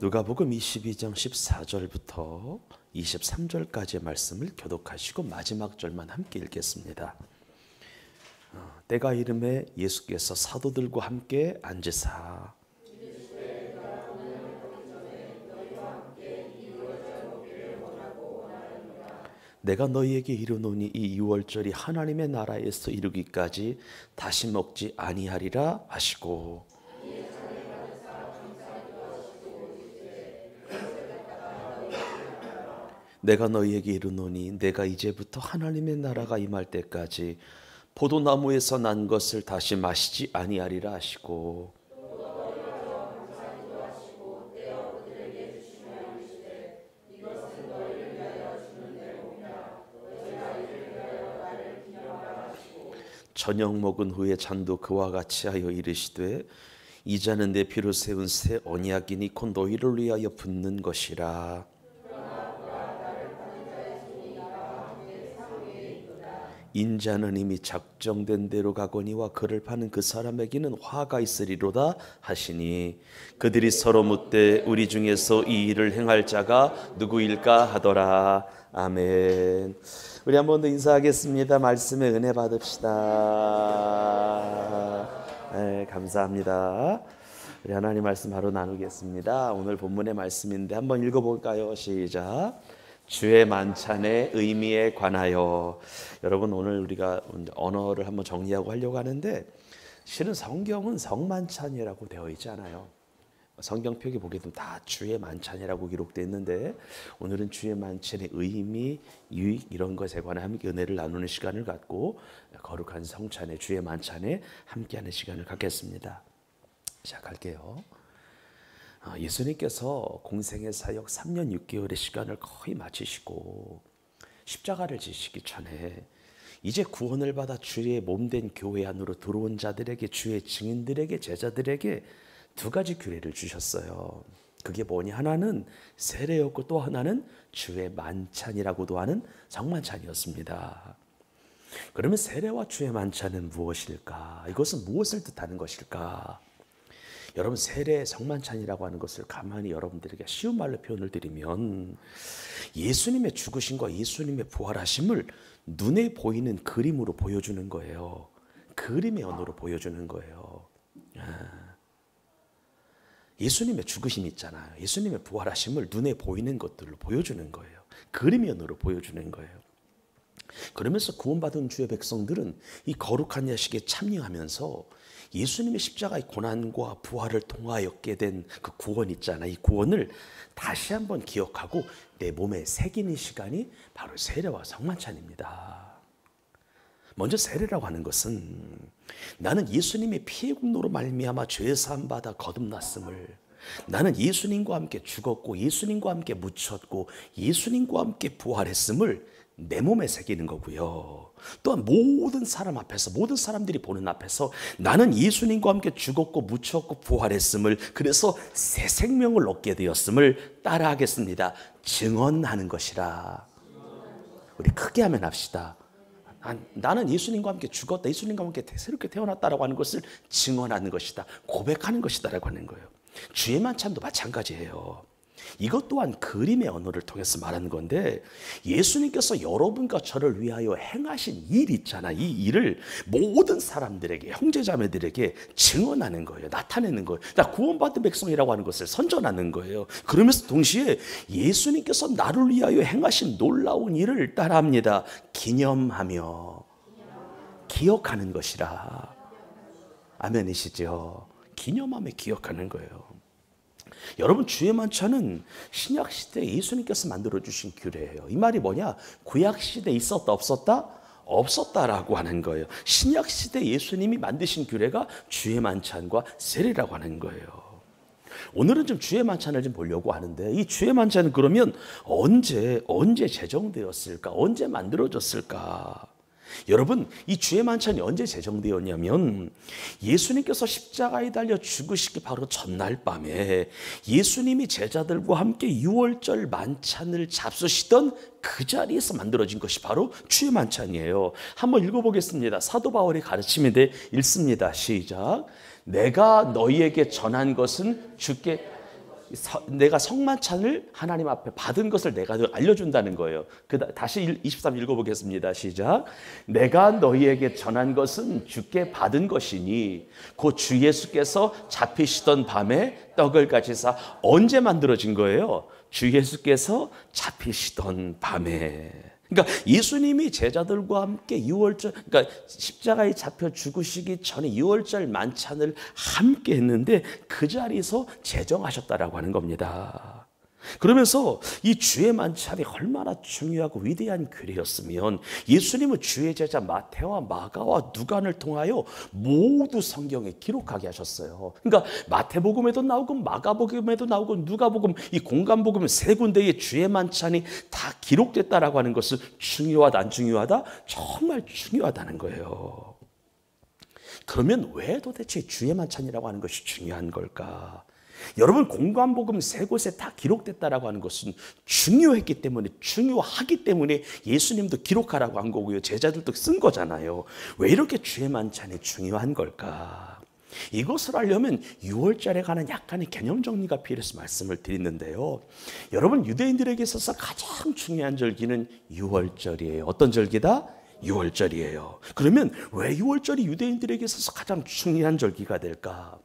누가복음 22장 14절부터 23절까지의 말씀을 교독하시고 마지막 절만 함께 읽겠습니다. 때가 이름에 예수께서 사도들과 함께 앉으사 내가 너희에게 이르노니 이 유월절이 하나님의 나라에서 이루기까지 다시 먹지 아니하리라 하시고 내가 너희에게 이르노니 내가 이제부터 하나님의 나라가 임할 때까지 포도나무에서 난 것을 다시 마시지 아니하리라 하시고 저녁 먹은 후에 잔도 그와 같이 하여 이르시되 이 잔은 내 피로 세운 새 언약이니 곧 너희를 위하여 붓는 것이라. 인자는 이미 작정된 대로 가거니와 그를 파는 그 사람에게는 화가 있으리로다 하시니 그들이 서로 묻되 우리 중에서 이 일을 행할 자가 누구일까 하더라. 아멘. 우리 한 번 더 인사하겠습니다. 말씀에 은혜 받읍시다. 네, 감사합니다. 우리 하나님 말씀 바로 나누겠습니다. 오늘 본문의 말씀인데 한번 읽어볼까요? 시작. 주의 만찬의 의미에 관하여. 여러분, 오늘 우리가 언어를 한번 정리하고 하려고 하는데 실은 성경은 성만찬이라고 되어 있지 않아요. 성경표기 보게 되면 다 주의 만찬이라고 기록되어 있는데 오늘은 주의 만찬의 의미, 유익 이런 것에 관해 함께 은혜를 나누는 시간을 갖고 거룩한 성찬의 주의 만찬에 함께하는 시간을 갖겠습니다. 시작할게요. 예수님께서 공생의 사역 3년 6개월의 시간을 거의 마치시고 십자가를 지시기 전에 이제 구원을 받아 주의 몸된 교회 안으로 들어온 자들에게, 주의 증인들에게, 제자들에게 두 가지 규례를 주셨어요. 그게 뭐냐? 하나는 세례였고 또 하나는 주의 만찬이라고도 하는 성만찬이었습니다. 그러면 세례와 주의 만찬은 무엇일까? 이것은 무엇을 뜻하는 것일까? 여러분, 세례 성만찬이라고 하는 것을 가만히 여러분들에게 쉬운 말로 표현을 드리면 예수님의 죽으심과 예수님의 부활하심을 눈에 보이는 그림으로 보여주는 거예요. 그림의 언어로 보여주는 거예요. 예수님의 죽으심 있잖아요. 예수님의 부활하심을 눈에 보이는 것들로 보여주는 거예요. 그림의 언어로 보여주는 거예요. 그러면서 구원받은 주의 백성들은 이 거룩한 야식에 참여하면서 예수님의 십자가의 고난과 부활을 통하여 얻게 된 그 구원 있잖아요. 이 구원을 다시 한번 기억하고 내 몸에 새기는 시간이 바로 세례와 성만찬입니다. 먼저 세례라고 하는 것은 나는 예수님의 피의 공로로 말미암아 죄 사함 받아 거듭났음을, 나는 예수님과 함께 죽었고 예수님과 함께 묻혔고 예수님과 함께 부활했음을 내 몸에 새기는 거고요. 또한 모든 사람 앞에서, 모든 사람들이 보는 앞에서 나는 예수님과 함께 죽었고 묻혔고 부활했음을, 그래서 새 생명을 얻게 되었음을 따라하겠습니다. 증언하는 것이라. 우리 크게 하면 합시다. 나는 예수님과 함께 죽었다, 예수님과 함께 새롭게 태어났다라고 하는 것을 증언하는 것이다, 고백하는 것이다라고 하는 거예요. 주의 만찬도 마찬가지예요. 이것 또한 그림의 언어를 통해서 말하는 건데 예수님께서 여러분과 저를 위하여 행하신 일 있잖아. 이 일을 모든 사람들에게, 형제자매들에게 증언하는 거예요. 나타내는 거예요. 구원받은 백성이라고 하는 것을 선전하는 거예요. 그러면서 동시에 예수님께서 나를 위하여 행하신 놀라운 일을 따라합니다. 기념하며 기억하는 것이라. 아멘이시죠? 기념하며 기억하는 거예요. 여러분, 주의 만찬은 신약시대에 예수님께서 만들어주신 규례예요. 이 말이 뭐냐? 구약시대에 있었다 없었다? 없었다라고 하는 거예요. 신약시대 예수님이 만드신 규례가 주의 만찬과 세례라고 하는 거예요. 오늘은 좀 주의 만찬을 좀 보려고 하는데, 이 주의 만찬은 그러면 언제 제정되었을까? 언제 만들어졌을까? 여러분, 이 주의 만찬이 언제 제정되었냐면 예수님께서 십자가에 달려 죽으시기 바로 전날 밤에 예수님이 제자들과 함께 유월절 만찬을 잡수시던 그 자리에서 만들어진 것이 바로 주의 만찬이에요. 한번 읽어보겠습니다. 사도 바울의 가르침인데 읽습니다. 시작. 내가 너희에게 전한 것은 주께 내가 성만찬을 하나님 앞에 받은 것을 내가 알려준다는 거예요. 다시 23 읽어보겠습니다. 시작. 내가 너희에게 전한 것은 주께 받은 것이니 곧 주 예수께서 잡히시던 밤에 떡을 가지사. 언제 만들어진 거예요? 주 예수께서 잡히시던 밤에. 그러니까 예수님이 제자들과 함께 유월절, 그러니까 십자가에 잡혀 죽으시기 전에 유월절 만찬을 함께 했는데 그 자리에서 제정하셨다라고 하는 겁니다. 그러면서 이 주의 만찬이 얼마나 중요하고 위대한 규례였으면 예수님은 주의 제자 마태와 마가와 누간을 통하여 모두 성경에 기록하게 하셨어요. 그러니까 마태복음에도 나오고 마가복음에도 나오고 누가복음, 이 공간복음 세 군데의 주의 만찬이 다 기록됐다라고 하는 것은 중요하다 안 중요하다? 정말 중요하다는 거예요. 그러면 왜 도대체 주의 만찬이라고 하는 것이 중요한 걸까? 여러분, 공관복음 세 곳에 다 기록됐다라고 하는 것은 중요했기 때문에, 중요하기 때문에 예수님도 기록하라고 한 거고요. 제자들도 쓴 거잖아요. 왜 이렇게 주의 만찬이 중요한 걸까? 이것을 알려면 유월절에 관한 약간의 개념 정리가 필요해서 말씀을 드리는데요. 여러분, 유대인들에게 있어서 가장 중요한 절기는 유월절이에요. 어떤 절기다? 유월절이에요. 그러면 왜 유월절이 유대인들에게 있어서 가장 중요한 절기가 될까?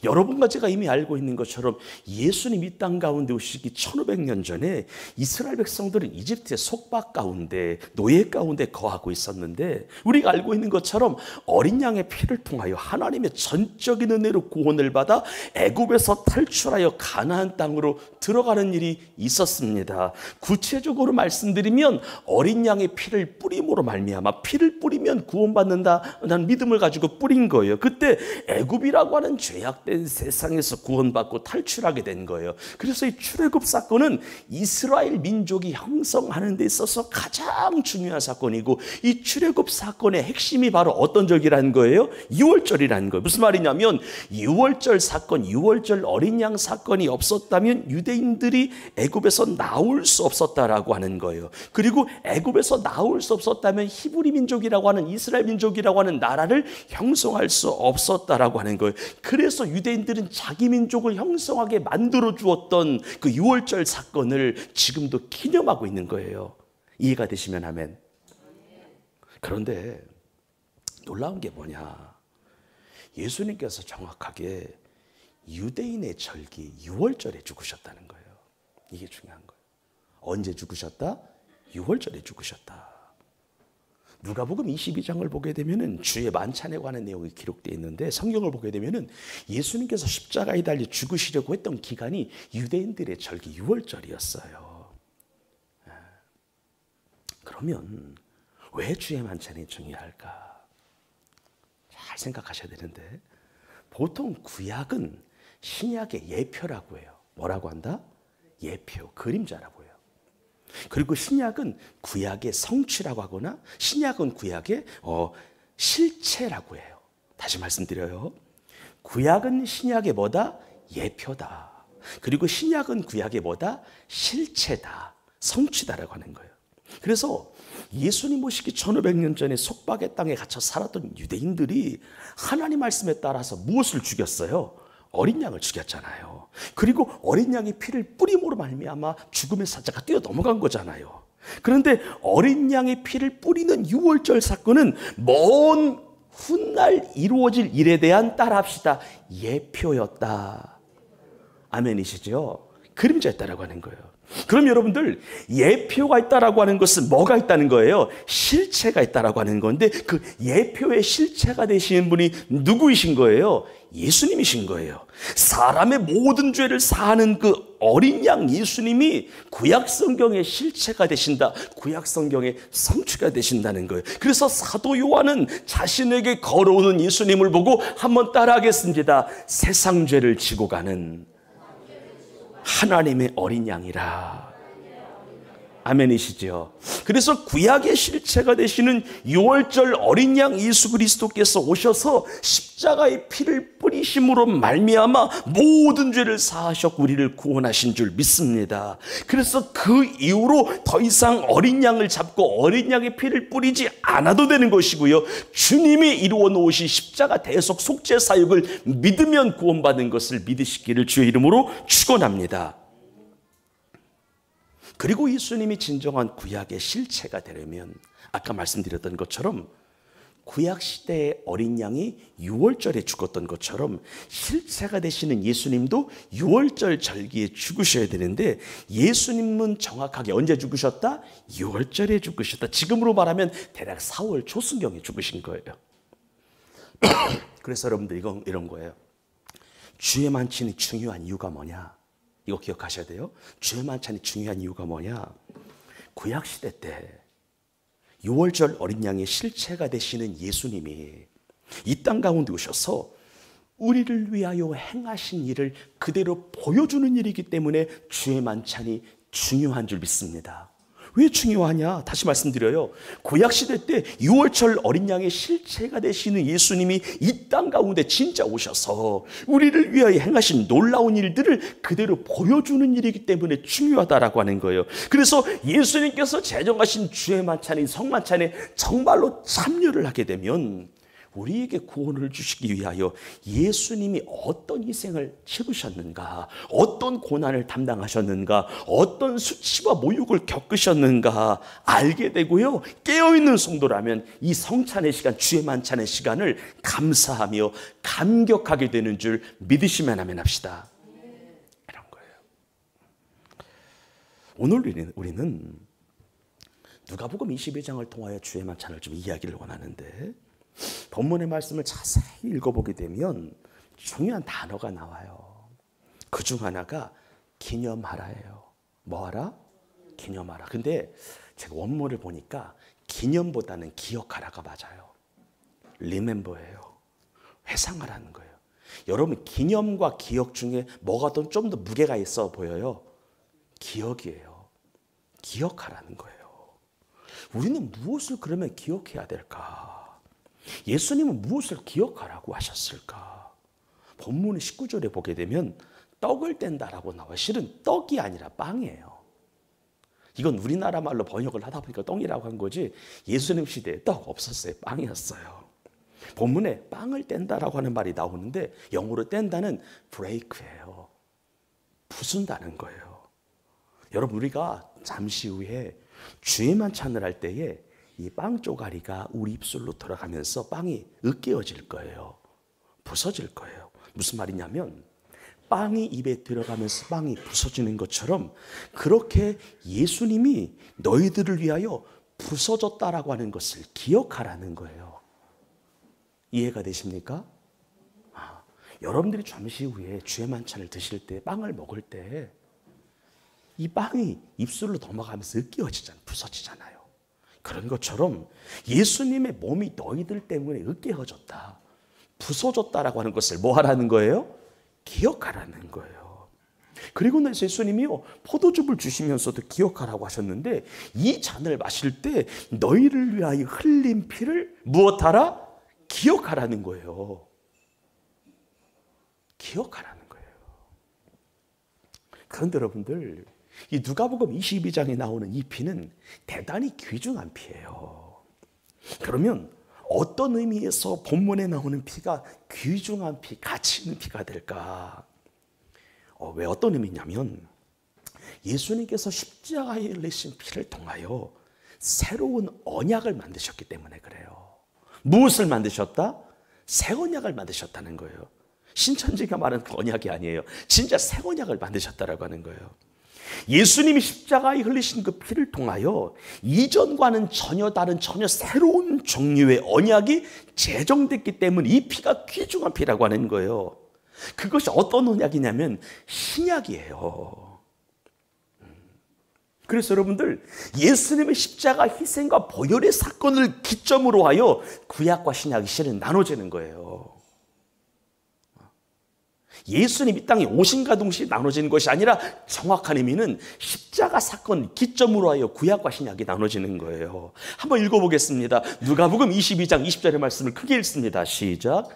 여러분과 제가 이미 알고 있는 것처럼 예수님 이 땅 가운데 오시기 1500년 전에 이스라엘 백성들은 이집트의 속박 가운데, 노예 가운데 거하고 있었는데, 우리가 알고 있는 것처럼 어린 양의 피를 통하여 하나님의 전적인 은혜로 구원을 받아 애굽에서 탈출하여 가나안 땅으로 들어가는 일이 있었습니다. 구체적으로 말씀드리면 어린 양의 피를 뿌림으로 말미암아, 피를 뿌리면 구원받는다는 믿음을 가지고 뿌린 거예요. 그때 애굽이라고 하는 죄악된 세상에서 구원받고 탈출하게 된 거예요. 그래서 이 출애굽 사건은 이스라엘 민족이 형성하는 데 있어서 가장 중요한 사건이고, 이 출애굽 사건의 핵심이 바로 어떤 절기라는 거예요? 유월절이라는 거예요. 무슨 말이냐면 유월절 사건, 유월절 어린 양 사건이 없었다면 유대인들이 애굽에서 나올 수 없었다라고 하는 거예요. 그리고 애굽에서 나올 수 없었다면 히브리 민족이라고 하는, 이스라엘 민족이라고 하는 나라를 형성할 수 없었다라고 하는 거예요. 그래서 유대인들은 자기 민족을 형성하게 만들어 주었던 그 유월절 사건을 지금도 기념하고 있는 거예요. 이해가 되시면 아멘. 그런데 놀라운 게 뭐냐? 예수님께서 정확하게 유대인의 절기 유월절에 죽으셨다는 거예요. 이게 중요한 거예요. 언제 죽으셨다? 유월절에 죽으셨다. 누가복음 22장을 보게 되면은 주의 만찬에 관한 내용이 기록되어 있는데, 성경을 보게 되면은 예수님께서 십자가에 달려 죽으시려고 했던 기간이 유대인들의 절기 유월절이었어요. 그러면 왜 주의 만찬이 중요할까? 잘 생각하셔야 되는데, 보통 구약은 신약의 예표라고 해요. 뭐라고 한다? 예표, 그림자라고 해요. 그리고 신약은 구약의 성취라고 하거나, 신약은 구약의 실체라고 해요. 다시 말씀드려요. 구약은 신약의 뭐다? 예표다. 그리고 신약은 구약의 뭐다? 실체다. 성취다라고 하는 거예요. 그래서 예수님 오시기 1500년 전에 속박의 땅에 갇혀 살았던 유대인들이 하나님 말씀에 따라서 무엇을 죽였어요? 어린 양을 죽였잖아요. 그리고 어린 양의 피를 뿌림으로 말미암아 죽음의 사자가 뛰어 넘어간 거잖아요. 그런데 어린 양의 피를 뿌리는 유월절 사건은 먼 훗날 이루어질 일에 대한, 따라합시다, 예표였다. 아멘이시죠? 그림자였다라고 하는 거예요. 그럼 여러분들, 예표가 있다라고 하는 것은 뭐가 있다는 거예요? 실체가 있다라고 하는 건데, 그 예표의 실체가 되시는 분이 누구이신 거예요? 예수님이신 거예요. 사람의 모든 죄를 사하는 그 어린 양 예수님이 구약 성경의 실체가 되신다. 구약 성경의 성취가 되신다는 거예요. 그래서 사도 요한은 자신에게 걸어오는 예수님을 보고 한번 따라하겠습니다. 세상 죄를 지고 가는 하나님의 어린 양이라. 아멘이시죠? 그래서 구약의 실체가 되시는 6월절 어린 양 예수 그리스도께서 오셔서 십자가의 피를 뿌리심으로 말미암아 모든 죄를 사하셨고 우리를 구원하신 줄 믿습니다. 그래서 그 이후로 더 이상 어린 양을 잡고 어린 양의 피를 뿌리지 않아도 되는 것이고요. 주님이 이루어 놓으신 십자가 대속 속죄 사역을 믿으면 구원받는 것을 믿으시기를 주의 이름으로 축원합니다. 그리고 예수님이 진정한 구약의 실체가 되려면 아까 말씀드렸던 것처럼 구약시대의 어린 양이 6월절에 죽었던 것처럼 실체가 되시는 예수님도 6월절 절기에 죽으셔야 되는데 예수님은 정확하게 언제 죽으셨다? 6월절에 죽으셨다. 지금으로 말하면 대략 4월 초순경에 죽으신 거예요. 그래서 여러분들 이런 거예요. 주의 만찬이 중요한 이유가 뭐냐? 이거 기억하셔야 돼요. 주의 만찬이 중요한 이유가 뭐냐? 구약시대 때 6월절 어린 양의 실체가 되시는 예수님이 이 땅 가운데 오셔서 우리를 위하여 행하신 일을 그대로 보여주는 일이기 때문에 주의 만찬이 중요한 줄 믿습니다. 왜 중요하냐? 다시 말씀드려요. 구약시대 때 6월절 어린 양의 실체가 되시는 예수님이 이 땅 가운데 진짜 오셔서 우리를 위하여 행하신 놀라운 일들을 그대로 보여주는 일이기 때문에 중요하다라고 하는 거예요. 그래서 예수님께서 제정하신 주의 만찬인 성만찬에 정말로 참여를 하게 되면 우리에게 구원을 주시기 위하여 예수님이 어떤 희생을 치르셨는가, 어떤 고난을 담당하셨는가, 어떤 수치와 모욕을 겪으셨는가 알게 되고요. 깨어있는 성도라면 이 성찬의 시간, 주의 만찬의 시간을 감사하며 감격하게 되는 줄 믿으시면 아멘 합시다. 이런 거예요. 오늘 우리는 누가복음 22장을 통하여 주의 만찬을 좀 이야기를 원하는데 본문의 말씀을 자세히 읽어보게 되면 중요한 단어가 나와요. 그중 하나가 기념하라예요. 뭐하라? 기념하라. 근데 제가 원문을 보니까 기념보다는 기억하라가 맞아요. remember예요. 회상하라는 거예요. 여러분 기념과 기억 중에 뭐가 좀 더 무게가 있어 보여요? 기억이에요. 기억하라는 거예요. 우리는 무엇을 그러면 기억해야 될까? 예수님은 무엇을 기억하라고 하셨을까? 본문 19절에 보게 되면 떡을 뗀다라고 나와요. 실은 떡이 아니라 빵이에요. 이건 우리나라 말로 번역을 하다 보니까 떡이라고 한 거지 예수님 시대에 떡 없었어요. 빵이었어요. 본문에 빵을 뗀다라고 하는 말이 나오는데 영어로 뗀다는 break예요. 부순다는 거예요. 여러분 우리가 잠시 후에 주의 만찬을 할 때에 이 빵 쪼가리가 우리 입술로 들어가면서 빵이 으깨어질 거예요. 부서질 거예요. 무슨 말이냐면 빵이 입에 들어가면서 빵이 부서지는 것처럼 그렇게 예수님이 너희들을 위하여 부서졌다라고 하는 것을 기억하라는 거예요. 이해가 되십니까? 여러분들이 잠시 후에 주의 만찬을 드실 때 빵을 먹을 때 이 빵이 입술로 넘어가면서 으깨어지잖아요. 부서지잖아요. 그런 것처럼 예수님의 몸이 너희들 때문에 으깨어졌다, 부서졌다라고 하는 것을 뭐 하라는 거예요? 기억하라는 거예요. 그리고 나서 예수님이요 포도즙을 주시면서도 기억하라고 하셨는데 이 잔을 마실 때 너희를 위하여 흘린 피를 무엇하라? 기억하라는 거예요. 기억하라는 거예요. 그런데 여러분들 이 누가복음 22장에 나오는 이 피는 대단히 귀중한 피예요. 그러면 어떤 의미에서 본문에 나오는 피가 귀중한 피, 가치 있는 피가 될까? 왜 어떤 의미냐면 예수님께서 십자가에 흘리신 피를 통하여 새로운 언약을 만드셨기 때문에 그래요. 무엇을 만드셨다? 새 언약을 만드셨다는 거예요. 신천지가 말하는 그 언약이 아니에요. 진짜 새 언약을 만드셨다라고 하는 거예요. 예수님이 십자가에 흘리신 그 피를 통하여 이전과는 전혀 다른 전혀 새로운 종류의 언약이 제정됐기 때문에 이 피가 귀중한 피라고 하는 거예요. 그것이 어떤 언약이냐면 신약이에요. 그래서 여러분들 예수님의 십자가 희생과 보혈의 사건을 기점으로 하여 구약과 신약이 실은 나눠지는 거예요. 예수님이 이 땅에 오신과 동시에 나눠지는 것이 아니라 정확한 의미는 십자가 사건 기점으로 하여 구약과 신약이 나눠지는 거예요. 한번 읽어보겠습니다. 누가복음 22장 20절의 말씀을 크게 읽습니다. 시작.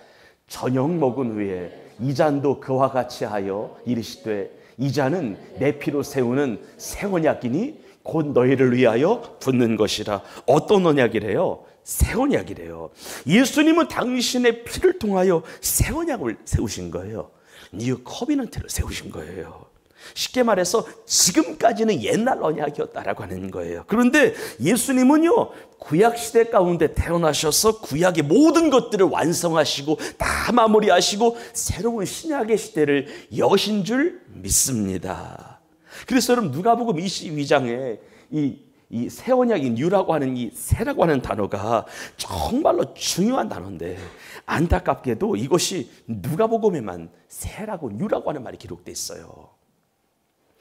저녁 먹은 후에 이 잔도 그와 같이 하여 이르시되 이 잔은 내 피로 세우는 새 언약이니 곧 너희를 위하여 붓는 것이라. 어떤 언약이래요? 새 언약이래요. 예수님은 당신의 피를 통하여 새 언약을 세우신 거예요. 뉴 커비넌트를 세우신 거예요. 쉽게 말해서 지금까지는 옛날 언약이었다라고 하는 거예요. 그런데 예수님은요, 구약 시대 가운데 태어나셔서 구약의 모든 것들을 완성하시고 다 마무리하시고 새로운 신약의 시대를 여신 줄 믿습니다. 그래서 여러분 누가복음 22장에 이 새 언약인 뉴라고 하는 이 새라고 하는 단어가 정말로 중요한 단어인데 안타깝게도 이것이 누가복음에만 새라고 뉴라고 하는 말이 기록되어 있어요.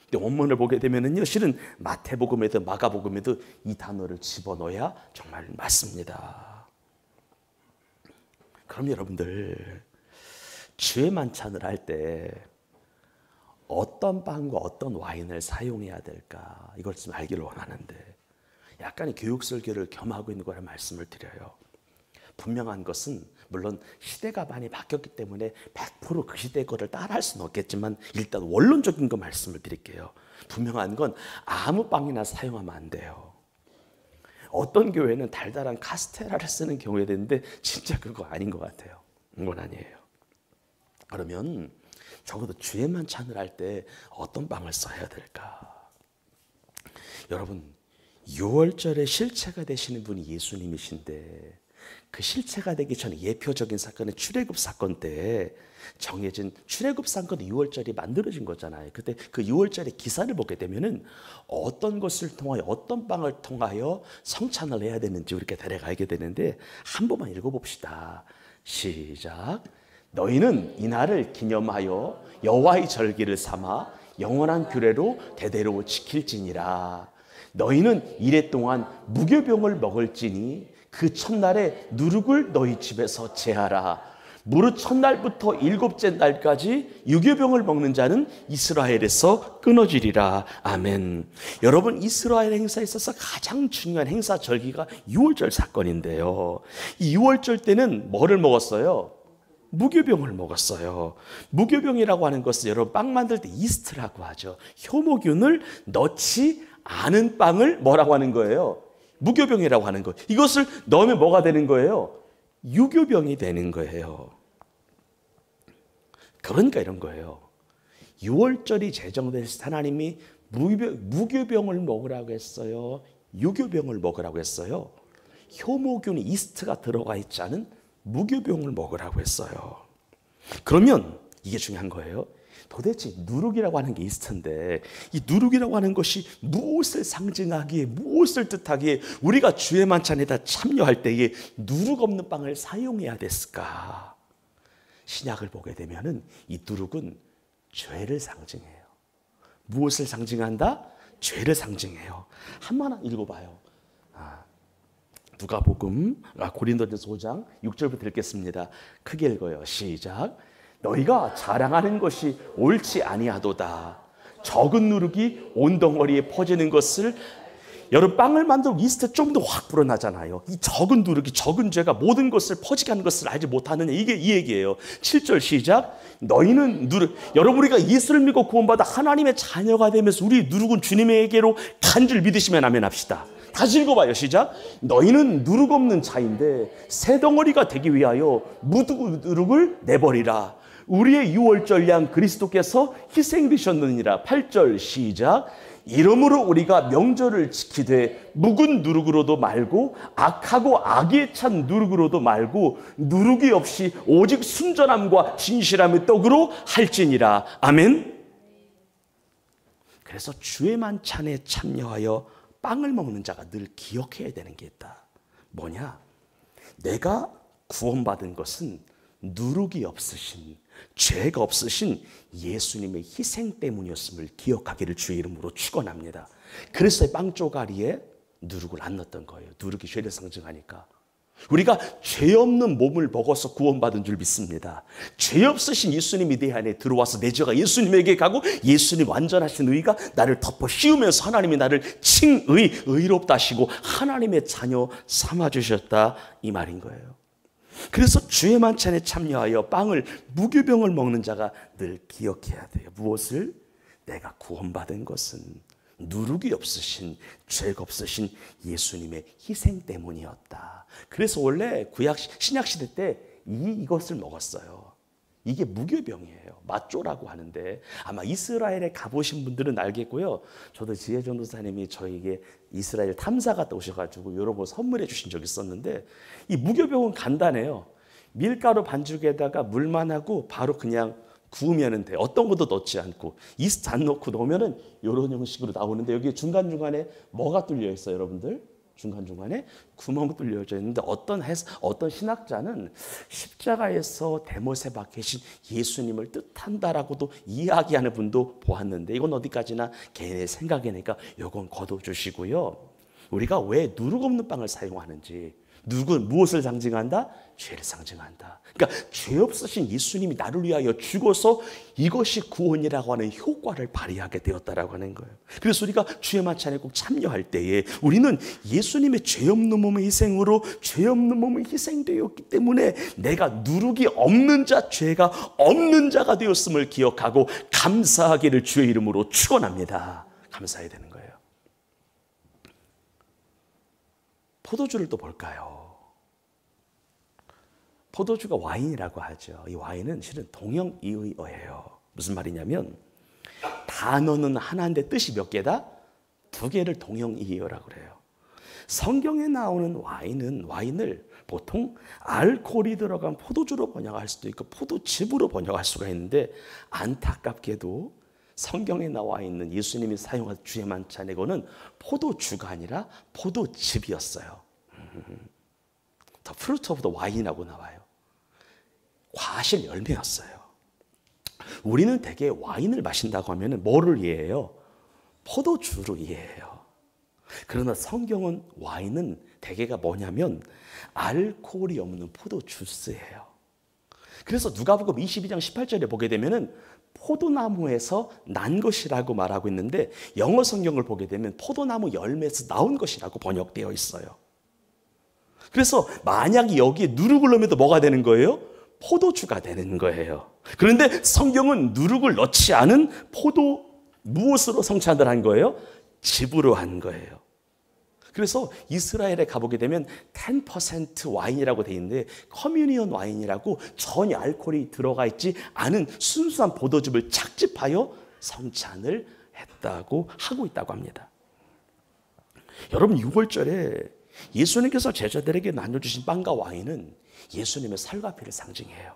근데 원문을 보게 되면은요, 실은 마태복음에도 마가복음에도 이 단어를 집어넣어야 정말 맞습니다. 그럼 여러분들 주의 만찬을 할 때 어떤 빵과 어떤 와인을 사용해야 될까? 이걸 좀 알기를 원하는데 약간의 교육 설교를 겸하고 있는 거라 말씀을 드려요. 분명한 것은 물론 시대가 많이 바뀌었기 때문에 100% 그 시대 거를 따라할 수는 없겠지만 일단 원론적인 거 말씀을 드릴게요. 분명한 건 아무 빵이나 사용하면 안 돼요. 어떤 교회는 달달한 카스테라를 쓰는 경우가 되는데 진짜 그거 아닌 것 같아요. 그건 아니에요. 그러면 적어도 주의 만찬을 할 때 어떤 빵을 써야 될까? 여러분, 유월절의 실체가 되시는 분이 예수님이신데 그 실체가 되기 전에 예표적인 사건은 출애굽 사건 때 정해진 출애굽 사건도 유월절이 만들어진 거잖아요. 그때 그 유월절의 기사를 보게 되면은 어떤 것을 통하여 어떤 빵을 통하여 성찬을 해야 되는지 우리가 대략 알게 되는데 한 번만 읽어봅시다. 시작. 너희는 이날을 기념하여 여호와의 절기를 삼아 영원한 규례로 대대로 지킬지니라. 너희는 이래 동안 무교병을 먹을지니 그 첫날에 누룩을 너희 집에서 제하라. 무릇 첫날부터 일곱째 날까지 유교병을 먹는 자는 이스라엘에서 끊어지리라. 아멘. 여러분, 이스라엘 행사에 있어서 가장 중요한 행사 절기가 유월절 사건인데요. 이 유월절 때는 뭐를 먹었어요? 무교병을 먹었어요. 무교병이라고 하는 것은 여러분 빵 만들 때 이스트라고 하죠. 효모균을 넣지 않은 빵을 뭐라고 하는 거예요? 무교병이라고 하는 거. 이것을 넣으면 뭐가 되는 거예요? 유교병이 되는 거예요. 그러니까 이런 거예요. 유월절이 제정됐을 때 하나님이 무교병을 먹으라고 했어요? 유교병을 먹으라고 했어요? 효모균 이스트가 들어가 있지 않은 무교병을 먹으라고 했어요. 그러면 이게 중요한 거예요. 도대체 누룩이라고 하는 게 이스트인데 이 누룩이라고 하는 것이 무엇을 상징하기에 무엇을 뜻하기에 우리가 주의 만찬에다 참여할 때에 누룩 없는 빵을 사용해야 됐을까? 신약을 보게 되면은 이 누룩은 죄를 상징해요. 무엇을 상징한다? 죄를 상징해요. 한번 읽어봐요. 누가복음 고린도전서 5장 6절부터 읽겠습니다. 크게 읽어요. 시작. 너희가 자랑하는 것이 옳지 아니하도다. 적은 누룩이 온 덩어리에 퍼지는 것을 여러분 빵을 만들고 이스트 좀 더 확 불어나잖아요. 이 적은 누룩이 적은 죄가 모든 것을 퍼지게 하는 것을 알지 못하느냐 이게 이 얘기예요. 7절 시작. 너희는 누룩 여러분 우리가 예수를 믿고 구원받아 하나님의 자녀가 되면서 우리 누룩은 주님에게로 간 줄 믿으시면 아멘 합시다. 다시 읽어봐요. 시작. 너희는 누룩 없는 자인데 새 덩어리가 되기 위하여 누룩을 내버리라. 우리의 유월절 양 그리스도께서 희생되셨느니라. 8절 시작. 이러므로 우리가 명절을 지키되 묵은 누룩으로도 말고 악하고 악에 찬 누룩으로도 말고 누룩이 없이 오직 순전함과 진실함의 떡으로 할지니라. 아멘. 그래서 주의 만찬에 참여하여 빵을 먹는 자가 늘 기억해야 되는 게 있다. 뭐냐? 내가 구원받은 것은 누룩이 없으신, 죄가 없으신 예수님의 희생 때문이었음을 기억하기를 주의 이름으로 축원합니다. 그래서 빵 쪼가리에 누룩을 안 넣었던 거예요. 누룩이 죄를 상징하니까. 우리가 죄 없는 몸을 먹어서 구원받은 줄 믿습니다. 죄 없으신 예수님이 내 안에 들어와서 내 죄가 예수님에게 가고 예수님 완전하신 의가 나를 덮어 씌우면서 하나님이 나를 의롭다 하시고 하나님의 자녀 삼아주셨다 이 말인 거예요. 그래서 주의 만찬에 참여하여 빵을 무교병을 먹는 자가 늘 기억해야 돼요. 무엇을? 내가 구원받은 것은 누룩이 없으신, 죄가 없으신 예수님의 희생 때문이었다. 그래서 원래 신약 시대 때 이것을 먹었어요. 이게 무교병이에요. 마쪼라고 하는데 아마 이스라엘에 가보신 분들은 알겠고요. 저도 지혜 전도사님이 저에게 이스라엘 탐사 갔다 오셔가지고 여러 번 선물해 주신 적이 있었는데 이 무교병은 간단해요. 밀가루 반죽에다가 물만 하고 바로 그냥 구우면 돼. 어떤 것도 넣지 않고 이스트 안 넣고 넣으면은 이런 형식으로 나오는데 여기 중간중간에 뭐가 뚫려 있어요, 여러분들? 중간중간에 구멍 뚫려져 있는데 어떤 신학자는 십자가에서 대못에 박히신 예수님을 뜻한다라고도 이야기하는 분도 보았는데 이건 어디까지나 개인의 생각이니까 이건 거둬주시고요. 우리가 왜 누룩 없는 빵을 사용하는지 무엇을 상징한다? 죄를 상징한다. 그러니까 죄 없으신 예수님이 나를 위하여 죽어서 이것이 구원이라고 하는 효과를 발휘하게 되었다라고 하는 거예요. 그래서 우리가 주의 만찬에 꼭 참여할 때에 우리는 예수님의 죄 없는 몸의 희생으로 죄 없는 몸이 희생되었기 때문에 내가 누룩이 없는 자, 죄가 없는 자가 되었음을 기억하고 감사하기를 주의 이름으로 축원합니다. 감사해야 되는 거예요. 포도주를 또 볼까요? 포도주가 와인이라고 하죠. 이 와인은 실은 동형이의어예요. 무슨 말이냐면 단어는 하나인데 뜻이 몇 개다? 두 개를 동형이의어라고 그래요. 성경에 나오는 와인을 보통 알코올이 들어간 포도주로 번역할 수도 있고 포도즙으로 번역할 수가 있는데 안타깝게도 성경에 나와 있는 예수님이 사용한 주의 만찬에 거는 포도주가 아니라 포도즙이었어요. The fruit of the wine이라고 나와요. 과실 열매였어요. 우리는 대개 와인을 마신다고 하면 뭐를 이해해요? 포도주로 이해해요. 그러나 성경은 와인은 대개가 뭐냐면 알코올이 없는 포도주스예요. 그래서 누가복음 22장 18절에 보게 되면은 포도나무에서 난 것이라고 말하고 있는데 영어 성경을 보게 되면 포도나무 열매에서 나온 것이라고 번역되어 있어요. 그래서 만약 여기에 누룩을 넣으면 뭐가 되는 거예요? 포도주가 되는 거예요. 그런데 성경은 누룩을 넣지 않은 무엇으로 성찬을 한 거예요? 즙으로 한 거예요. 그래서 이스라엘에 가보게 되면 10% 와인이라고 돼 있는데 커뮤니언 와인이라고 전혀 알코올이 들어가 있지 않은 순수한 포도즙을 착즙하여 성찬을 했다고 하고 있다고 합니다. 여러분 6월절에 예수님께서 제자들에게 나눠주신 빵과 와인은 예수님의 살과 피를 상징해요.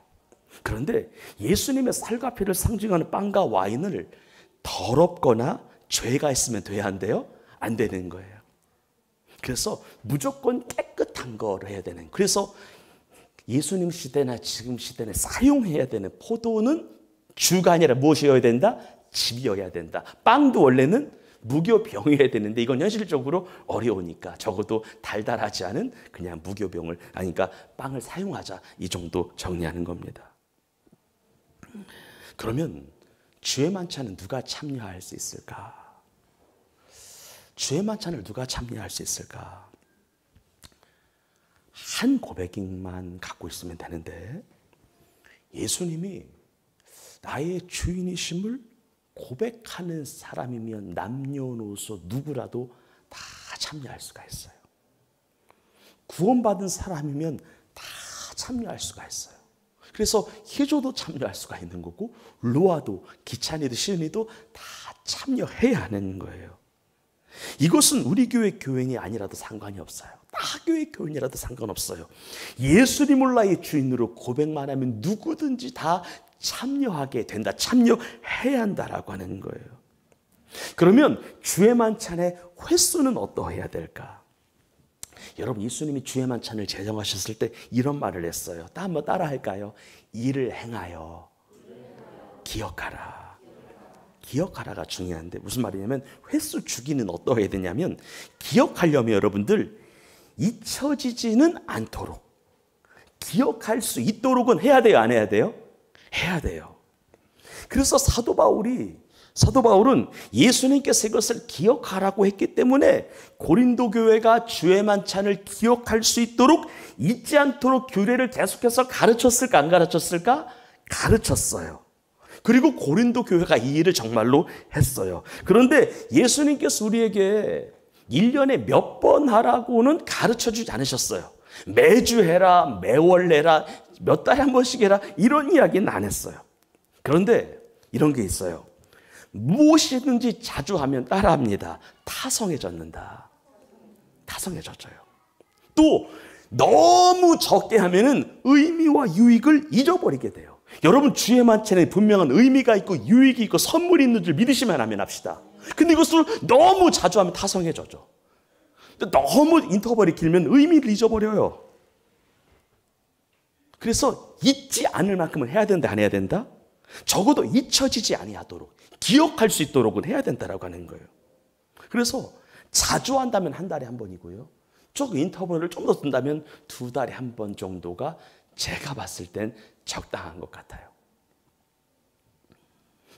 그런데 예수님의 살과 피를 상징하는 빵과 와인을 더럽거나 죄가 있으면 돼야 한대요? 안 되는 거예요. 그래서 무조건 깨끗한 거를 해야 되는. 그래서 예수님 시대나 지금 시대에 사용해야 되는 포도는 주가 아니라 무엇이어야 된다? 즙이어야 된다. 빵도 원래는 무교병이어야 되는데 이건 현실적으로 어려우니까 적어도 달달하지 않은 그냥 무교병을 그러니까 빵을 사용하자 이 정도 정리하는 겁니다. 그러면 주의 만찬은 누가 참여할 수 있을까? 주의 만찬을 누가 참여할 수 있을까? 한 고백만 갖고 있으면 되는데 예수님이 나의 주인이심을 고백하는 사람이면 남녀노소 누구라도 다 참여할 수가 있어요. 구원받은 사람이면 다 참여할 수가 있어요. 그래서 희조도 참여할 수가 있는 거고 루아도 기찬이도 시은이도 다 참여해야 하는 거예요. 이것은 우리 교회 교인이 아니라도 상관이 없어요. 타교의 교인이라도 상관없어요. 예수님을 나의 주인으로 고백만 하면 누구든지 다 참여하게 된다. 참여해야 한다라고 하는 거예요. 그러면 주의 만찬의 횟수는 어떠해야 될까? 여러분 예수님이 주의 만찬을 제정하셨을 때 이런 말을 했어요. 한번 따라 할까요? 이를 행하여 기억하라. 기억하라가 중요한데 무슨 말이냐면 횟수 주기는 어떠해야 되냐면 기억하려면 여러분들 잊혀지지는 않도록 기억할 수 있도록은 해야 돼요, 안 해야 돼요? 해야 돼요. 그래서 사도 바울은 예수님께서 이것을 기억하라고 했기 때문에 고린도 교회가 주의 만찬을 기억할 수 있도록 잊지 않도록 규례를 계속해서 가르쳤을까, 안 가르쳤을까? 가르쳤어요. 그리고 고린도 교회가 이 일을 정말로 했어요. 그런데 예수님께서 우리에게 1년에 몇 번 하라고는 가르쳐주지 않으셨어요. 매주 해라, 매월 해라, 몇 달에 한 번씩 해라, 이런 이야기는 안 했어요. 그런데 이런 게 있어요. 무엇이든지 자주 하면 따라합니다. 타성해졌는다. 타성해졌어요. 또 너무 적게 하면은 의미와 유익을 잊어버리게 돼요. 여러분, 주의 만찬에 분명한 의미가 있고 유익이 있고 선물이 있는 줄 믿으시면 하면 합시다. 근데 이것을 너무 자주 하면 타성해져죠. 너무 인터벌이 길면 의미를 잊어버려요. 그래서 잊지 않을 만큼은 해야 된다, 안 해야 된다? 적어도 잊혀지지 아니하도록 기억할 수 있도록은 해야 된다라고 하는 거예요. 그래서 자주 한다면 한 달에 한 번이고요. 조금 인터벌을 좀 더 둔다면 2달에 한 번 정도가 제가 봤을 땐 적당한 것 같아요.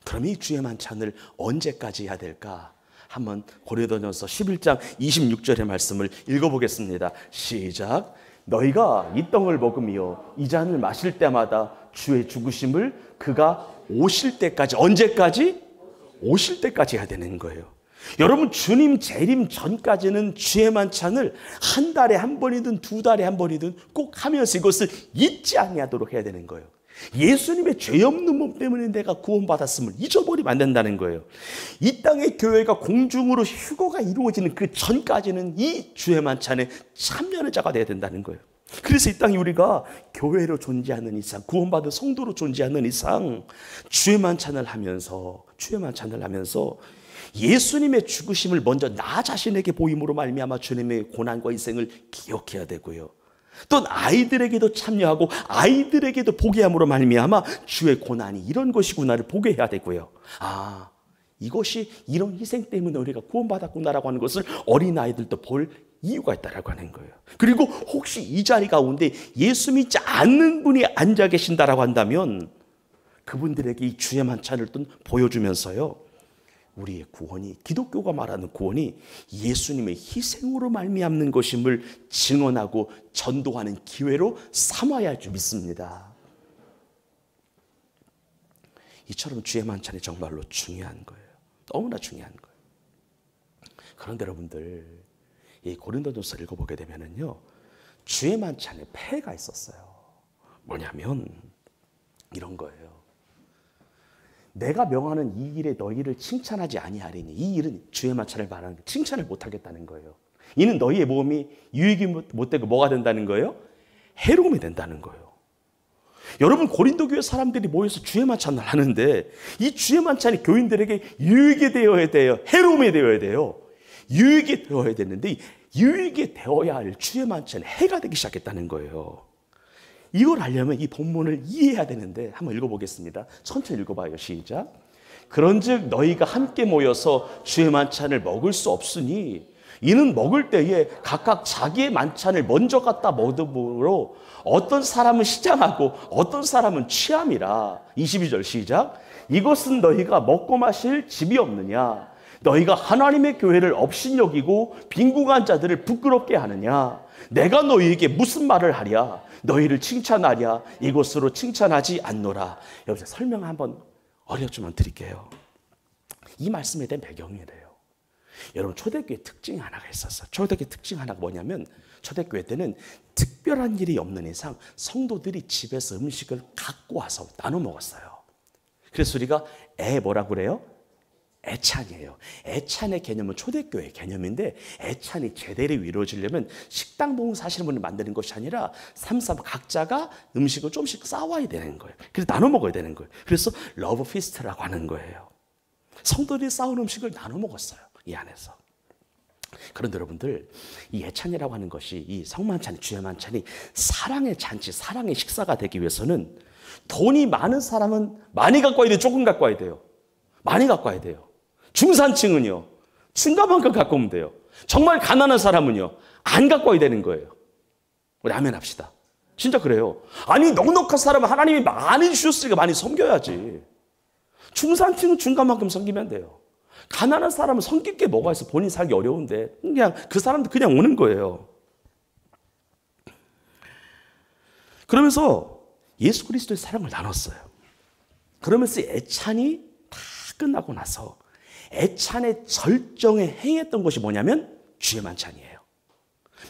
그럼 이 주의 만찬을 언제까지 해야 될까? 한번 고린도전서 11장 26절의 말씀을 읽어보겠습니다. 시작. 너희가 이 떡을 먹으며 이 잔을 마실 때마다 주의 죽으심을 그가 오실 때까지, 언제까지? 오실 때까지 해야 되는 거예요. 여러분, 주님 재림 전까지는 주의 만찬을 한 달에 한 번이든 2달에 한 번이든 꼭 하면서 이것을 잊지 아니하도록 해야 되는 거예요. 예수님의 죄 없는 몸 때문에 내가 구원받았음을 잊어버리면 안 된다는 거예요. 이 땅의 교회가 공중으로 휴거가 이루어지는 그 전까지는 이 주의 만찬에 참여하는 자가 되어야 된다는 거예요. 그래서 이 땅에 우리가 교회로 존재하는 이상, 구원받은 성도로 존재하는 이상 주의 만찬을 하면서 예수님의 죽으심을 먼저 나 자신에게 보임으로 말미암아 주님의 고난과 희생을 기억해야 되고요. 또 아이들에게도 참여하고 아이들에게도 보게 함으로 말미암아 주의 고난이 이런 것이구나를 보게 해야 되고요. 아, 이것이 이런 희생 때문에 우리가 구원받았구나라고 하는 것을 어린아이들도 볼 이유가 있다라고 하는 거예요. 그리고 혹시 이 자리 가운데 예수 믿지 않는 분이 앉아 계신다라고 한다면 그분들에게 이 주의 만찬을 또 보여주면서요, 우리의 구원이, 기독교가 말하는 구원이 예수님의 희생으로 말미암는 것임을 증언하고 전도하는 기회로 삼아야 할 줄 믿습니다. 이처럼 주의 만찬이 정말로 중요한 거예요. 너무나 중요한 거예요. 그런데 여러분들, 이 고린도전서 읽어보게 되면은요, 주의 만찬에 폐해가 있었어요. 뭐냐면 이런 거예요. 내가 명하는 이 일에 너희를 칭찬하지 아니하리니, 이 일은 주의 만찬을 말하는 칭찬을 못하겠다는 거예요. 이는 너희의 몸이 유익이 못되고 뭐가 된다는 거예요? 해로움이 된다는 거예요. 여러분, 고린도 교회 사람들이 모여서 주의 만찬을 하는데 이 주의 만찬이 교인들에게 유익이 되어야 돼요? 해로움이 되어야 돼요? 유익이 되어야 되는데 유익이 되어야 할 주의 만찬이 해가 되기 시작했다는 거예요. 이걸 알려면 이 본문을 이해해야 되는데 한번 읽어보겠습니다. 천천히 읽어봐요. 시작. 그런즉 너희가 함께 모여서 주의 만찬을 먹을 수 없으니 이는 먹을 때에 각각 자기의 만찬을 먼저 갖다 먹음으로 어떤 사람은 시장하고 어떤 사람은 취함이라. 22절 시작. 이것은 너희가 먹고 마실 집이 없느냐? 너희가 하나님의 교회를 업신여기고 빈궁한 자들을 부끄럽게 하느냐? 내가 너희에게 무슨 말을 하랴? 너희를 칭찬하랴? 이것으로 칭찬하지 않노라. 여기서 설명 한번 어렵지만 드릴게요. 이 말씀에 대한 배경이래요. 여러분, 초대교회 특징이 하나가 있었어요. 초대교회 특징 하나가 뭐냐면, 초대교회 때는 특별한 일이 없는 이상 성도들이 집에서 음식을 갖고 와서 나눠 먹었어요. 그래서 우리가 뭐라고 그래요? 애찬이에요. 애찬의 개념은 초대교회 개념인데, 애찬이 제대로 이루어지려면 식당 봉사 하시는 분을 만드는 것이 아니라 삼삼 각자가 음식을 조금씩 싸와야 되는 거예요. 그래서 나눠 먹어야 되는 거예요. 그래서 러브 피스트라고 하는 거예요. 성도들이 싸운 음식을 나눠 먹었어요, 이 안에서. 그런데 여러분들, 이 애찬이라고 하는 것이, 이 성만찬, 주의 만찬이 사랑의 잔치, 사랑의 식사가 되기 위해서는 돈이 많은 사람은 많이 갖고 와야 돼요? 조금 갖고 와야 돼요? 많이 갖고 와야 돼요. 중산층은요, 중간만큼 갖고 오면 돼요. 정말 가난한 사람은요, 안 갖고 와야 되는 거예요. 우리 아멘 합시다. 진짜 그래요. 아니, 넉넉한 사람은 하나님이 많이 주셨으니까 많이 섬겨야지. 중산층은 중간만큼 섬기면 돼요. 가난한 사람은 섬길 게 뭐가 있어? 본인 살기 어려운데 그냥 그 사람도 그냥 오는 거예요. 그러면서 예수 그리스도의 사랑을 나눴어요. 그러면서 애찬이 다 끝나고 나서 애찬의 절정에 행했던 것이 뭐냐면 주의 만찬이에요.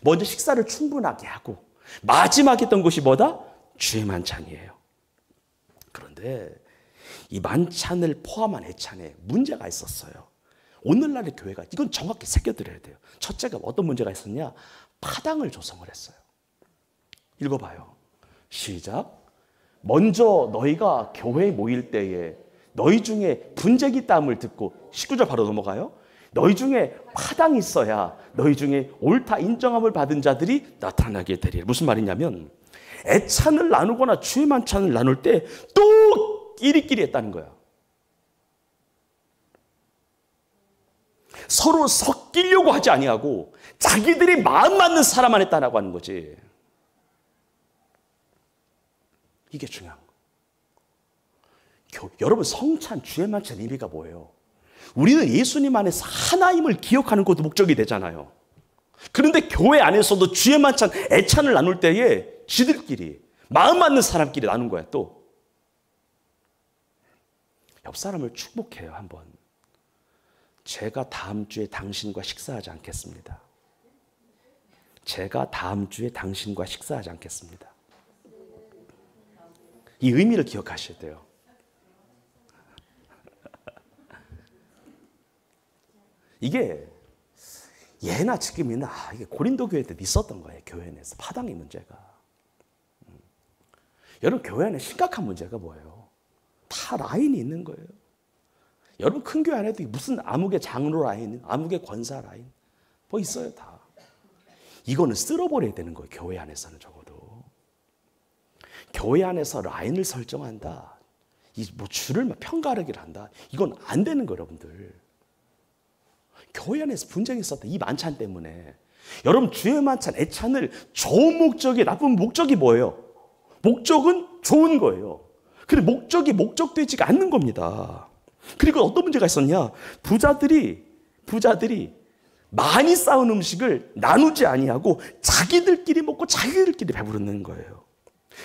먼저 식사를 충분하게 하고 마지막에 했던 것이 뭐다? 주의 만찬이에요. 그런데 이 만찬을 포함한 애찬에 문제가 있었어요. 오늘날의 교회가 이건 정확히 새겨드려야 돼요. 첫째가 어떤 문제가 있었냐? 파당을 조성을 했어요. 읽어봐요. 시작. 먼저 너희가 교회에 모일 때에 너희 중에 분쟁이 있다함을 듣고 19절 바로 넘어가요. 너희 중에 파당이 있어야 너희 중에 옳다 인정함을 받은 자들이 나타나게 되리라. 무슨 말이냐면 애찬을 나누거나 주의 만찬을 나눌 때 또 끼리끼리 했다는 거야. 서로 섞이려고 하지 아니하고 자기들이 마음 맞는 사람만 했다라고 하는 거지. 이게 중요한 거. 여러분, 성찬, 주의 만찬 의미가 뭐예요? 우리는 예수님 안에서 하나임을 기억하는 것도 목적이 되잖아요. 그런데 교회 안에서도 주의 만찬, 애찬을 나눌 때에 지들끼리 마음 맞는 사람끼리 나눈 거야. 또 옆 사람을 축복해요. 한번. 제가 다음 주에 당신과 식사하지 않겠습니다. 제가 다음 주에 당신과 식사하지 않겠습니다. 이 의미를 기억하셔야 돼요. 이게 예나 지금이나 이게 고린도 교회 때 있었던 거예요. 교회 내에서 파당의 문제가. 여러분, 교회 안에 심각한 문제가 뭐예요? 다 라인이 있는 거예요. 여러분, 큰 교회 안에도 무슨 암흑의 장로 라인, 암흑의 권사 라인 뭐 있어요. 다. 이거는 쓸어버려야 되는 거예요. 교회 안에서는 적어도. 교회 안에서 라인을 설정한다. 뭐 줄을 막 편가르기를 한다. 이건 안 되는 거예요, 여러분들. 교회 안에서 분쟁이 있었다. 이 만찬 때문에. 여러분, 주의 만찬, 애찬을 좋은 목적이, 나쁜 목적이 뭐예요? 목적은 좋은 거예요. 근데 목적이 목적되지가 않는 겁니다. 그리고 어떤 문제가 있었냐? 부자들이 많이 쌓은 음식을 나누지 아니하고 자기들끼리 먹고 자기들끼리 배부르는 거예요.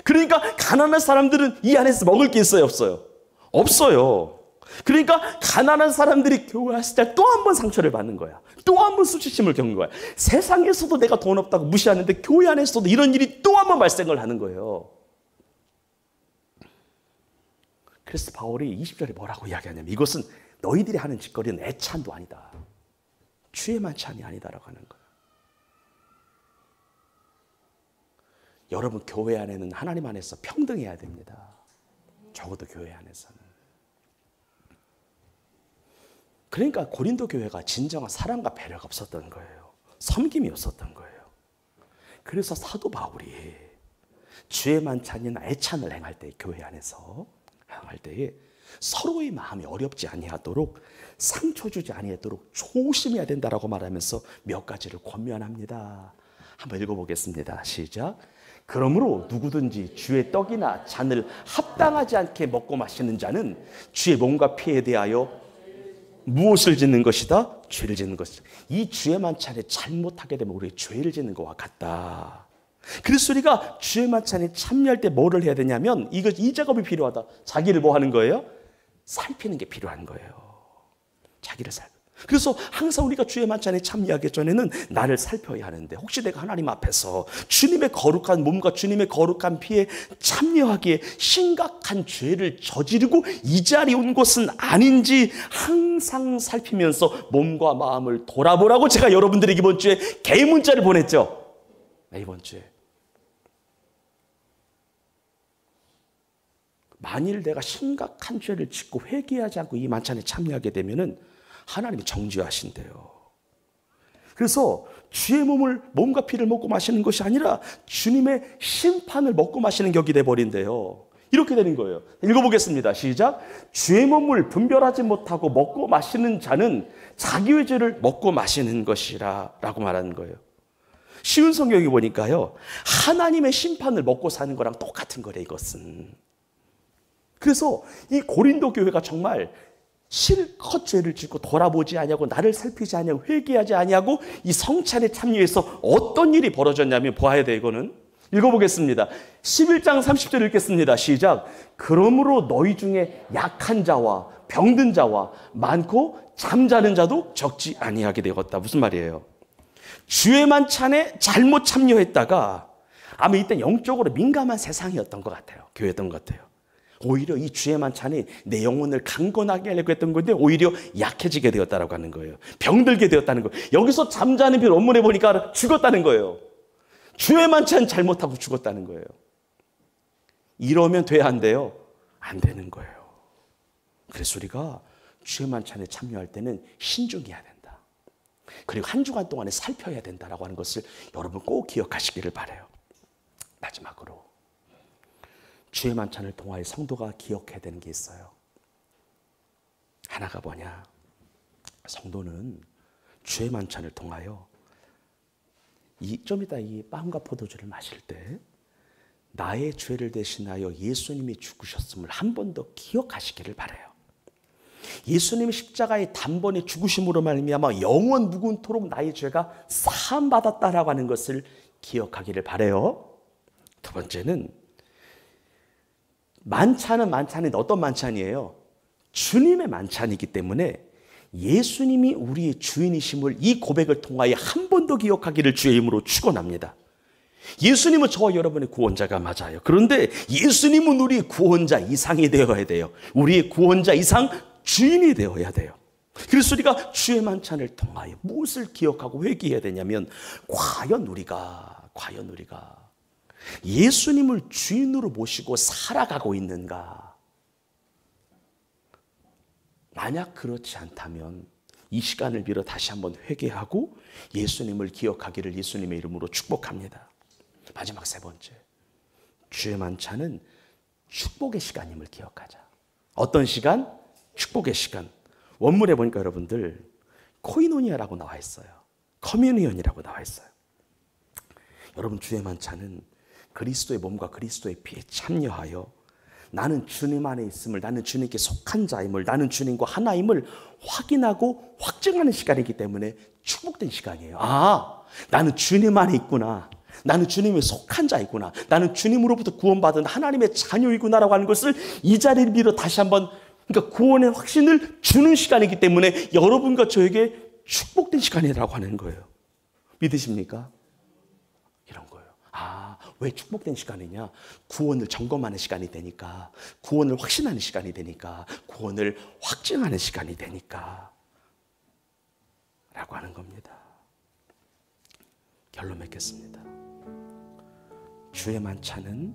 그러니까 가난한 사람들은 이 안에서 먹을 게 있어요, 없어요? 없어요. 그러니까 가난한 사람들이 교회 왔을 때 또 한 번 상처를 받는 거야. 또 한 번 수치심을 겪는 거야. 세상에서도 내가 돈 없다고 무시하는데 교회 안에서도 이런 일이 또 한 번 발생을 하는 거예요. 그래서 바울이 20절에 뭐라고 이야기하냐면 이것은 너희들이 하는 짓거리는 애찬도 아니다. 주의 만찬이 아니다라고 하는 거예요. 여러분, 교회 안에는 하나님 안에서 평등해야 됩니다. 적어도 교회 안에서는. 그러니까 고린도 교회가 진정한 사랑과 배려가 없었던 거예요. 섬김이 없었던 거예요. 그래서 사도 바울이 주의 만찬이나 애찬을 행할 때, 교회 안에서 행할 때에 서로의 마음이 어렵지 아니하도록, 상처 주지 아니하도록 조심해야 된다라고 말하면서 몇 가지를 권면합니다. 한번 읽어보겠습니다. 시작. 그러므로 누구든지 주의 떡이나 잔을 합당하지 않게 먹고 마시는 자는 주의 몸과 피에 대하여 무엇을 짓는 것이다? 죄를 짓는 것이다. 이 주의 만찬에 잘못하게 되면 우리 죄를 짓는 것과 같다. 그래서 우리가 주의 만찬에 참여할 때 뭐를 해야 되냐면 이 작업이 필요하다. 자기를 뭐 하는 거예요? 살피는 게 필요한 거예요. 자기를 살펴. 그래서 항상 우리가 주의 만찬에 참여하기 전에는 나를 살펴야 하는데, 혹시 내가 하나님 앞에서 주님의 거룩한 몸과 주님의 거룩한 피에 참여하기에 심각한 죄를 저지르고 이 자리에 온 것은 아닌지 항상 살피면서 몸과 마음을 돌아보라고 제가 여러분들에게 이번 주에 개인 문자를 보냈죠. 이번 주에. 만일 내가 심각한 죄를 짓고 회개하지 않고 이 만찬에 참여하게 되면은 하나님이 정죄하신대요. 그래서 주의 몸과 피를 먹고 마시는 것이 아니라 주님의 심판을 먹고 마시는 격이 돼버린대요. 이렇게 되는 거예요. 읽어보겠습니다. 시작. 주의 몸을 분별하지 못하고 먹고 마시는 자는 자기의 죄를 먹고 마시는 것이라 라고 말하는 거예요. 쉬운 성경에 보니까요, 하나님의 심판을 먹고 사는 거랑 똑같은 거래, 이것은. 그래서 이 고린도 교회가 정말 실컷 죄를 짓고 돌아보지 아니하고 나를 살피지 아니하고 회개하지 아니하고 이 성찬에 참여해서 어떤 일이 벌어졌냐면 보아야 돼. 이거는 읽어보겠습니다. 11장 30절 읽겠습니다. 시작. 그러므로 너희 중에 약한 자와 병든 자와 많고 잠자는 자도 적지 아니하게 되었다. 무슨 말이에요? 주의 만찬에 잘못 참여했다가 아마 이때 영적으로 민감한 세상이었던 것 같아요. 교회였던 것 같아요. 오히려 이 주의 만찬이 내 영혼을 강건하게 하려고 했던 건데 오히려 약해지게 되었다라고 하는 거예요. 병들게 되었다는 거예요. 여기서 잠자는 별 원문에 보니까 죽었다는 거예요. 주의 만찬 잘못하고 죽었다는 거예요. 이러면 돼야 안 돼요? 안 되는 거예요. 그래서 우리가 주의 만찬에 참여할 때는 신중해야 된다. 그리고 한 주간 동안에 살펴야 된다라고 하는 것을 여러분 꼭 기억하시기를 바라요. 마지막으로 주의 만찬을 통하여 성도가 기억해야 되는 게 있어요. 하나가 뭐냐? 성도는 주의 만찬을 통하여 좀 이따 이 빵과 포도주를 마실 때 나의 죄를 대신하여 예수님이 죽으셨음을 한 번 더 기억하시기를 바라요. 예수님이 십자가의 단번에 죽으심으로 말미암아 영원 무궁토록 나의 죄가 사함 받았다라고 하는 것을 기억하기를 바라요. 두 번째는 만찬은 어떤 만찬이에요? 주님의 만찬이기 때문에 예수님이 우리의 주인이심을 이 고백을 통하여 한 번 더 기억하기를 주의 이름으로 축원합니다. 예수님은 저와 여러분의 구원자가 맞아요. 그런데 예수님은 우리의 구원자 이상이 되어야 돼요. 우리의 구원자 이상 주인이 되어야 돼요. 그래서 우리가 주의 만찬을 통하여 무엇을 기억하고 회개해야 되냐면 과연 우리가 예수님을 주인으로 모시고 살아가고 있는가? 만약 그렇지 않다면 이 시간을 빌어 다시 한번 회개하고 예수님을 기억하기를 예수님의 이름으로 축복합니다. 마지막 세 번째, 주의 만찬은 축복의 시간임을 기억하자. 어떤 시간? 축복의 시간. 원문에 보니까 여러분들 코이노니아라고 나와 있어요. 커뮤니언이라고 나와 있어요. 여러분 주의 만찬은 그리스도의 몸과 그리스도의 피에 참여하여 나는 주님 안에 있음을, 나는 주님께 속한 자임을, 나는 주님과 하나임을 확인하고 확증하는 시간이기 때문에 축복된 시간이에요. 아, 나는 주님 안에 있구나. 나는 주님에 속한 자이구나. 나는 주님으로부터 구원받은 하나님의 자녀이구나라고 하는 것을 이 자리를 빌어 다시 한번, 그러니까 구원의 확신을 주는 시간이기 때문에 여러분과 저에게 축복된 시간이라고 하는 거예요. 믿으십니까? 이런 거예요. 아, 왜 축복된 시간이냐? 구원을 점검하는 시간이 되니까, 구원을 확신하는 시간이 되니까, 구원을 확증하는 시간이 되니까 라고 하는 겁니다. 결론 맺겠습니다. 주의 만찬은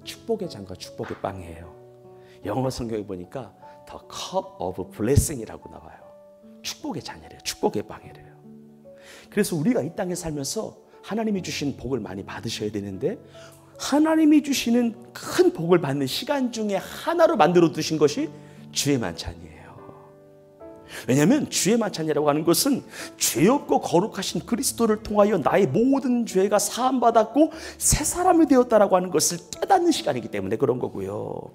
축복의 잔과 축복의 빵이에요. 영어 성경에 보니까 The cup of blessing이라고 나와요. 축복의 잔이래요. 축복의 빵이래요. 그래서 우리가 이 땅에 살면서 하나님이 주신 복을 많이 받으셔야 되는데 하나님이 주시는 큰 복을 받는 시간 중에 하나로 만들어 두신 것이 주의 만찬이에요. 왜냐하면 주의 만찬이라고 하는 것은 죄 없고 거룩하신 그리스도를 통하여 나의 모든 죄가 사함받았고 새 사람이 되었다라고 하는 것을 깨닫는 시간이기 때문에 그런 거고요.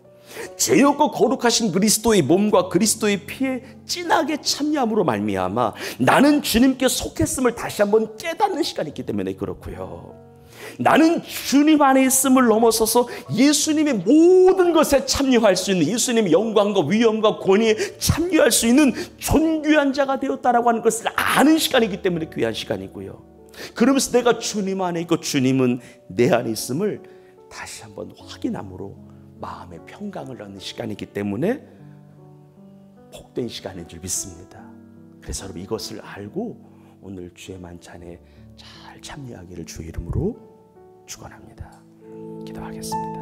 죄 없고 거룩하신 그리스도의 몸과 그리스도의 피에 진하게 참여함으로 말미암아 나는 주님께 속했음을 다시 한번 깨닫는 시간이 있기 때문에 그렇고요. 나는 주님 안에 있음을 넘어서서 예수님의 모든 것에 참여할 수 있는, 예수님의 영광과 위엄과 권위에 참여할 수 있는 존귀한 자가 되었다라고 하는 것을 아는 시간이기 때문에 귀한 시간이고요. 그러면서 내가 주님 안에 있고 주님은 내 안에 있음을 다시 한번 확인함으로 마음의 평강을 얻는 시간이기 때문에 복된 시간인 줄 믿습니다. 그래서 여러분 이것을 알고 오늘 주의 만찬에 잘 참여하기를 주의 이름으로 축원합니다. 기도하겠습니다.